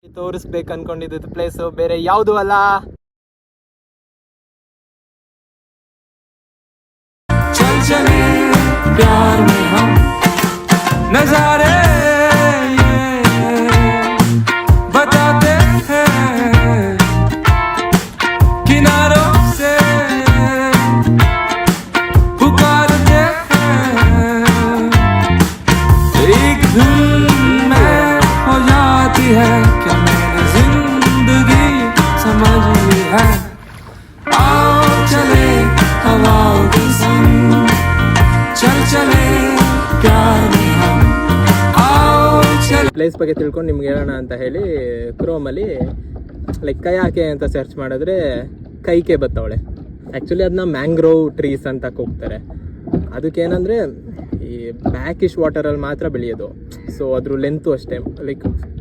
ತೋರಿಸ್ಬೇಕು ಅನ್ಕೊಂಡಿದ್ದು ಪ್ಲೇಸು ಬೇರೆ ಯಾವುದು ಅಲ್ಲ, नजारे बताते हैं किनारों से पुकारते हैं, एक धुन में हो जाती है क्या मैंने जिंदगी समझ ली है। आओ चले हवाओं के संग, चल चले प्यार में हम, आओ चले। ಪ್ಲೇಸ್ ಬಗ್ಗೆ ತಿಳ್ಕೊಂಡು ನಿಮ್ಗೆ ಹೇಳೋಣ ಅಂತ ಹೇಳಿ ಕ್ರೋಮಲ್ಲಿ ಲೈಕ್ ಕಯಾಕೆ ಅಂತ ಸರ್ಚ್ ಮಾಡಿದ್ರೆ ಕೈಕೆ ಬತ್ತವಳೆ. ಆ್ಯಕ್ಚುಲಿ ಅದನ್ನ ಮ್ಯಾಂಗ್ರೋವ್ ಟ್ರೀಸ್ ಅಂತ ಕೂಗ್ತಾರೆ. ಅದಕ್ಕೇನಂದರೆ ಈ ಬ್ಯಾಕಿಶ್ ವಾಟರಲ್ಲಿ ಮಾತ್ರ ಬೆಳೆಯೋದು. ಸೊ ಅದ್ರ ಲೆಂತು ಅಷ್ಟೇ ಲೈಕ್